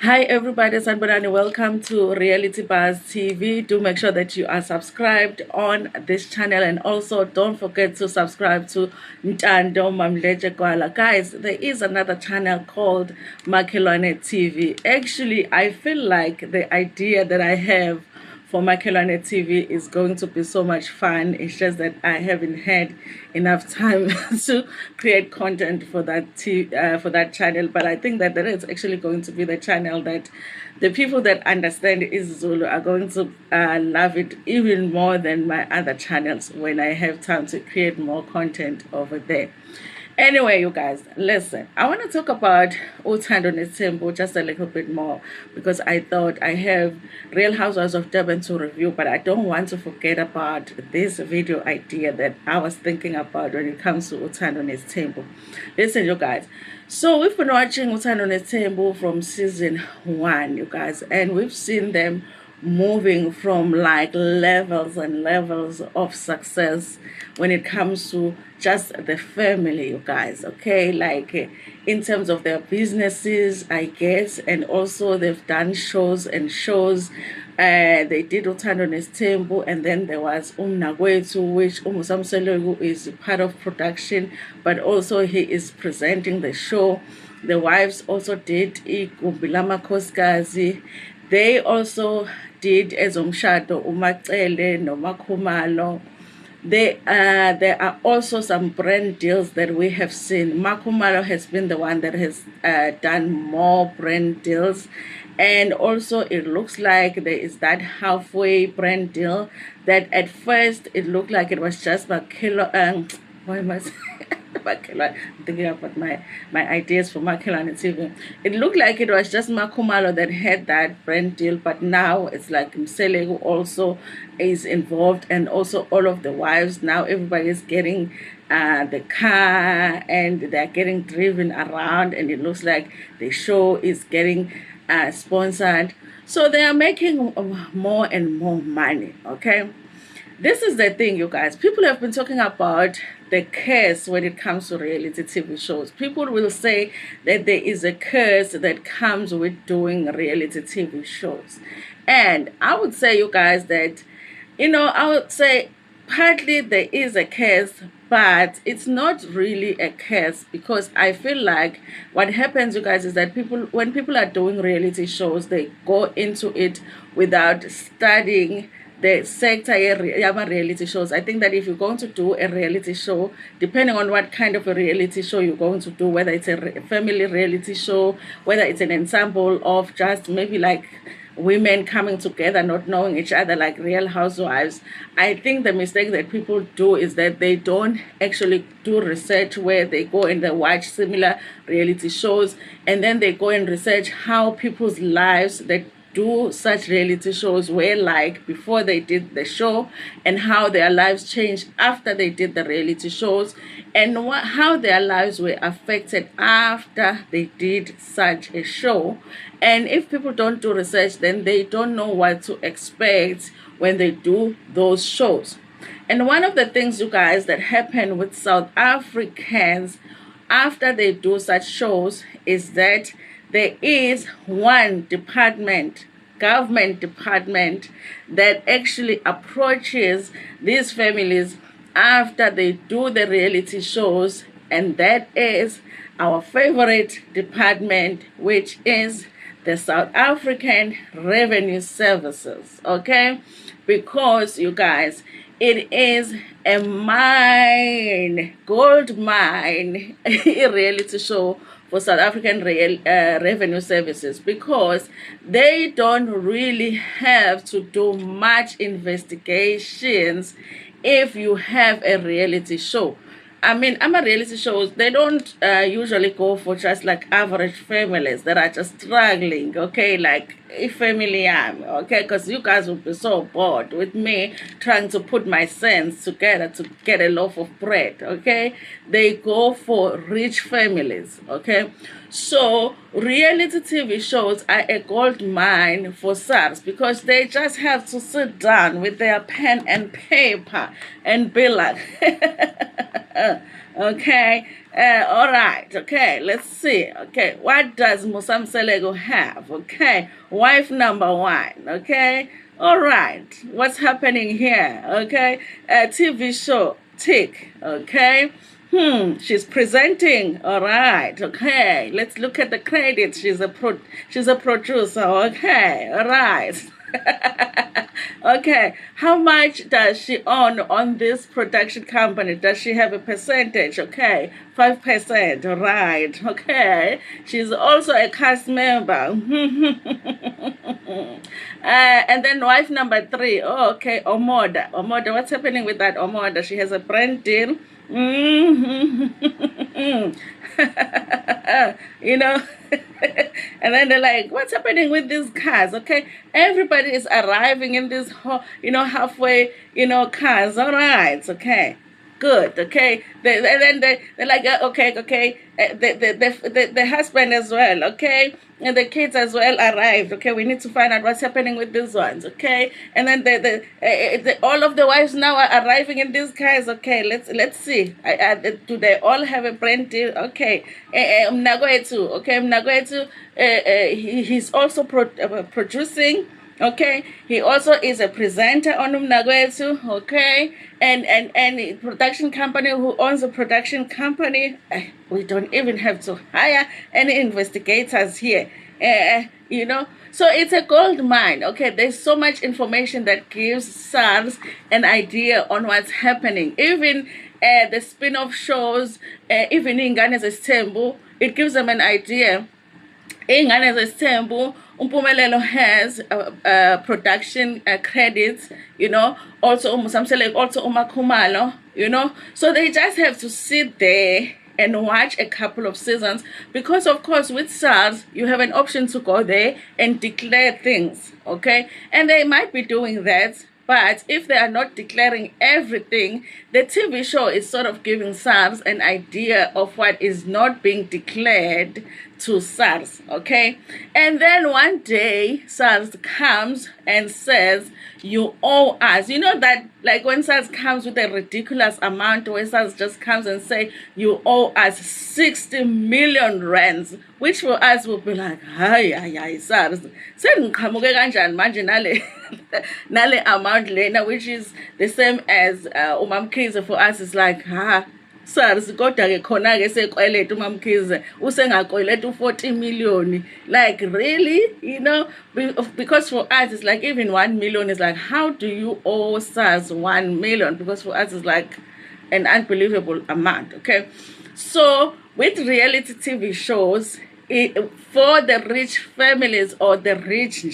Hi everybody, Sanbonani. Welcome to Reality Buzz TV. Do make sure that you are subscribed on this channel, and also don't forget to subscribe to uThando Mamleje Kwala. Guys, there is another channel called Makhelwane TV. Actually, I feel like the idea that I have for Makhelwane TV is going to be so much fun. It's just that I haven't had enough time to create content for for that channel. But I think that is actually going to be the channel that the people that understand Zulu are going to love it even more than my other channels when I have time to create more content over there. Anyway, you guys, listen. I want to talk about uThando Nesthembu just a little bit more because I thought I have Real Housewives of Durban to review, but I don't want to forget about this video idea that I was thinking about when it comes to uThando Nesthembu. Listen, you guys. So we've been watching uThando Nesthembu from season 1, you guys, and we've seen them moving from like levels and levels of success when it comes to just the family, you guys. Okay, like in terms of their businesses, I guess, and also they've done shows and shows. They did uThando Nesthembu, and then there was Umnakwethu, which Samselegu is part of production, but also he is presenting the show. The wives also did Igumbi Lamakhosikazi. They also did ezomshado uMacele noMakhumalo. There are also some brand deals that we have seen. Makhumalo has been the one that has done more brand deals, and also it looks like there is that halfway brand deal that at first it looked like it was just why am I saying Makhelwane? I'm thinking about my ideas for Makhelwane TV. It looked like it was just Makhumalo that had that brand deal, but now it's like Msele who also is involved, and also all of the wives. Now everybody is getting the car and they're getting driven around, and it looks like the show is getting sponsored. So they are making more and more money, okay? This is the thing, you guys. People have been talking about the curse when it comes to reality TV shows. People will say that there is a curse that comes with doing reality TV shows. And I would say, you guys, that, I would say partly there is a curse, but it's not really a curse, because I feel like what happens, you guys, is that when people are doing reality shows, they go into it without studying the sector reality shows. I think that if you're going to do a reality show, depending on what kind of a reality show you're going to do, whether it's a family reality show, whether it's an ensemble of just maybe like women coming together not knowing each other like Real Housewives, I think the mistake that people do is that they don't actually do research, where they go and they watch similar reality shows, and then they go and research how people's lives that do such reality shows were like before they did the show, and how their lives changed after they did the reality shows, and how their lives were affected after they did such a show. And if people don't do research, then they don't know what to expect when they do those shows. And one of the things, you guys, that happen with South Africans after they do such shows is that there is one government department, that actually approaches these families after they do the reality shows, and that is our favorite department, which is the South African Revenue Services, okay? Because, you guys, it is a gold mine reality show for South African Revenue Services, because they don't really have to do much investigations if you have a reality show. I mean, I'm a reality shows, they don't usually go for just like average families that are just struggling, okay, like a family okay, because you guys will be so bored with me trying to put my cents together to get a loaf of bread, okay? They go for rich families, okay? So reality TV shows are a gold mine for SARS, because they just have to sit down with their pen and paper and be like Okay. All right. Okay. Let's see. Okay. What does Musamselego have? Okay. Wife number one. Okay. All right. What's happening here? Okay. TV show. Tick. Okay. She's presenting. All right. Okay. Let's look at the credits. She's a producer. Okay. All right. Okay, how much does she own on this production company? Does she have a percentage? Okay, 5%. All right. Okay, she's also a cast member. And then wife number three. Oh, okay, Omoda. Omoda, what's happening with that Omoda? She has a brand deal. You know. And then they're like, what's happening with these cars? Okay, everybody is arriving in this halfway cars. All right. Okay, good. Okay, and then they're like, okay. The husband as well. Okay, and the kids as well arrived. Okay, we need to find out what's happening with these ones. Okay, and then all of the wives now are arriving in these cars. Okay, let's see. Do they all have a brand deal? Okay, Mnagoetu. Okay, Mnagoetu. He's also producing. Okay, he also is a presenter on Umnagwetu, okay, and production company who owns a production company. We don't even have to hire any investigators here, So it's a gold mine. Okay, there's so much information that gives SARS an idea on what's happening. Even the spin-off shows, even Ingane Nesthembu, it gives them an idea. Ingane Nesthembu, Umpumelelo has production credits, also Musamsele, also Umakumalo, So they just have to sit there and watch a couple of seasons, because of course with SARS you have an option to go there and declare things, okay? And they might be doing that. But if they are not declaring everything, the TV show is sort of giving SARS an idea of what is not being declared to SARS, okay? And then one day, SARS comes and says, you owe us. You know that, like when SARS comes with a ridiculous amount, where SARS just comes and say, you owe us 60 million rands, which for us will be like, hi, SARS. Nale amount lena, which is the same as umamkhize for us is like SARS kodwa ke khona ke sekweleta umamkhize usengakweleta 40 million, like really, because for us it's like even 1 million is like, how do you owe SARS 1 million? Because for us it's like an unbelievable amount. Okay, so with reality TV shows, for the rich families or the rich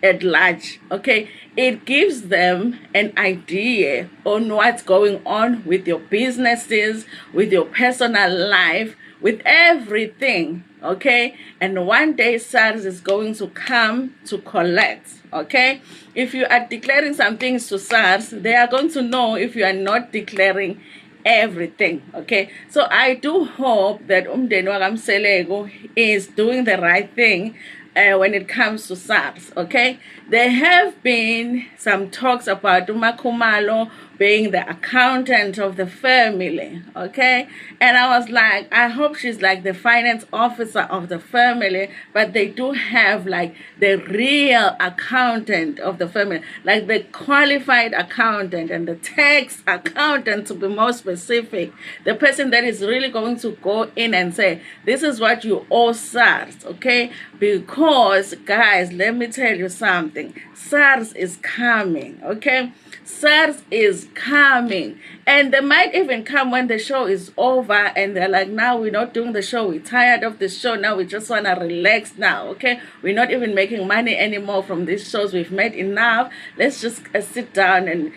at large, okay, it gives them an idea on what's going on with your businesses, with your personal life, with everything, okay? And one day SARS is going to come to collect, okay? If you are declaring some things to SARS, they are going to know if you are not declaring everything, okay? So I do hope that Umdeni Wakamselego is doing the right thing when it comes to SARS, okay? There have been some talks about Umakumalo being the accountant of the family, okay? And I was like, I hope she's like the finance officer of the family, but they do have like the real accountant of the family, like the qualified accountant and the tax accountant, to be more specific, the person that is really going to go in and say, this is what you owe SARS, okay? Because guys, let me tell you something, SARS is coming, okay? SARS is coming, and they might even come when the show is over and they're like, now we're not doing the show, we're tired of the show, now we just want to relax now, okay? We're not even making money anymore from these shows, we've made enough, let's just sit down and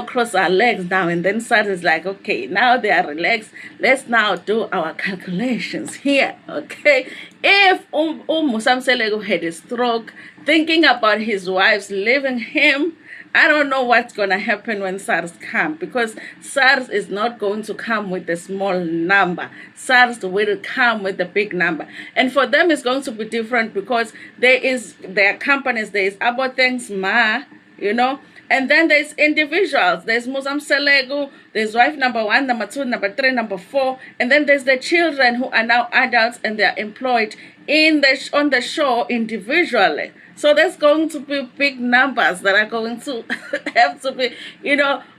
cross our legs now. And then SARS is like, okay, now they are relaxed, let's now do our calculations here, okay? If Musamselego had a stroke thinking about his wives leaving him, I don't know what's going to happen when SARS comes, because SARS is not going to come with a small number. SARS will come with a big number. And for them, it's going to be different, because there are companies, there is Abothanks Ma, and then there's individuals. There's Musamselego There's wife number 1, number 2, number 3, number 4, and then there's the children who are now adults and they're employed on the show individually. So there's going to be big numbers that are going to have to be,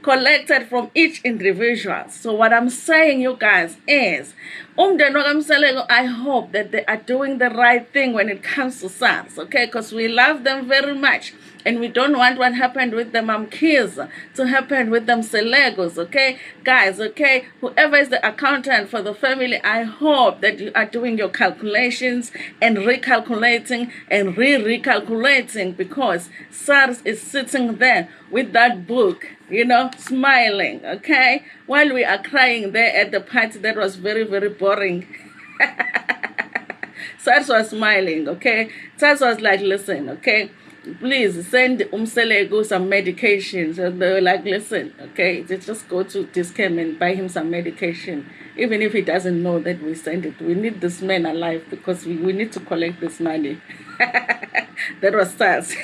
collected from each individual. So what I'm saying, you guys, is I hope that they are doing the right thing when it comes to SARS, okay? Because we love them very much. And we don't want what happened with the Mamkids to happen with them Selegos, okay? Guys, okay? Whoever is the accountant for the family, I hope that you are doing your calculations and recalculating and recalculating, because SARS is sitting there with that book, smiling, okay? While we are crying there at the party that was very, very boring. SARS was smiling, okay? SARS was like, listen, okay? Please send Umselego some medications. And they were like, listen, okay, just go to Discam and buy him some medication. Even if he doesn't know that we send it. We need this man alive because we need to collect this money. That was SARS.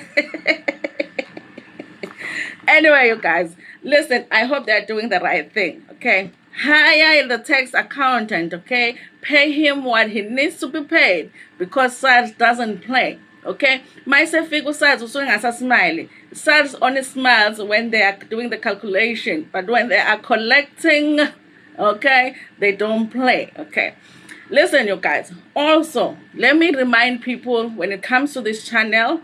Anyway, you guys, listen, I hope they're doing the right thing, okay? Hire the tax accountant, okay? Pay him what he needs to be paid, because SARS doesn't play. Okay, myself SARS also smile. SARS only smiles when they are doing the calculation, but when they are collecting, okay, they don't play. Okay, listen, you guys. Also, let me remind people, when it comes to this channel,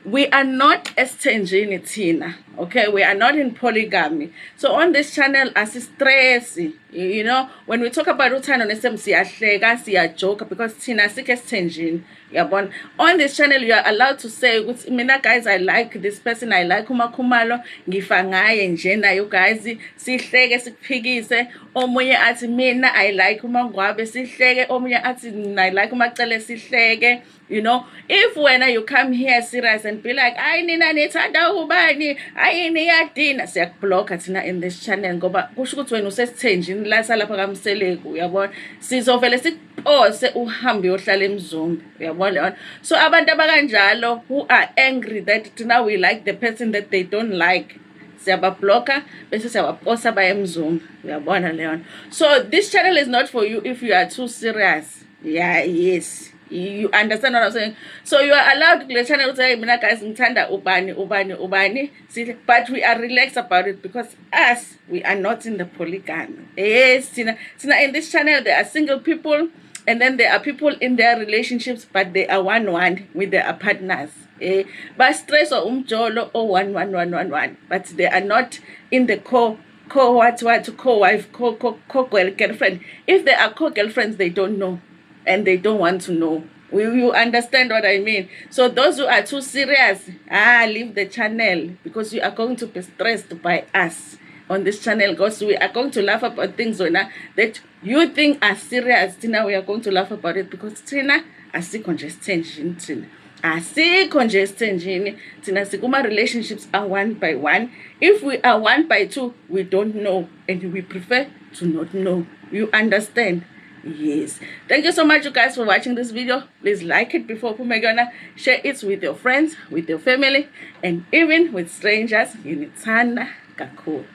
we are not exchanging Tina. Okay, we are not in polygamy. So on this channel, as stress, when we talk about uThando Nesthembu, siya joke, because Tina is exchanging. On this channel, you are allowed to say, mina guys, I like this person, I like umakhumalo, ngifangaye njena, you guys, sihleke siphikise, omunye athi mina I like umangwabe, sihleke, omunye athi I like umacele, sihleke. If when you come here serious and be like, I nina nithanda ubani, I niyadina, siyakublock thina in this channel, ngoba kusho ukuthi wena usesithenjini la salapha kaMseleko, uyabona, sizovele sikupose uhambe uyohlala eMzumbe, uyabona. So abantu abakanjalo who are angry that now we like the person that they don't like, siyabablocker bese siyabaposa baya eMzumbe, uyabona leyo. So this channel is not for you if you are too serious. Yes. You understand what I'm saying? So you are allowed to channel to say, mina guys, ngithanda ubani. See, but we are relaxed about it, because us, we are not in the polygamy. Yes, in this channel, there are single people, and then there are people in their relationships, but they are one with their partners. But stress or umjolo or one. But they are not in the co-wife, co-girlfriend. If they are co-girlfriends, they don't know. And they don't want to know. You understand what I mean? So those who are too serious, leave the channel, because you are going to be stressed by us on this channel, because we are going to laugh about things that you think are serious. Tina, we are going to laugh about it, because Tina, I see congestion. Tina, Siguma relationships are 1 by 1. If we are 1 by 2, we don't know, and we prefer to not know. You understand? Yes. Thank you so much, you guys, for watching this video. Please like it before Pumegana. Share it with your friends, with your family, and even with strangers. Unithanda Kakul.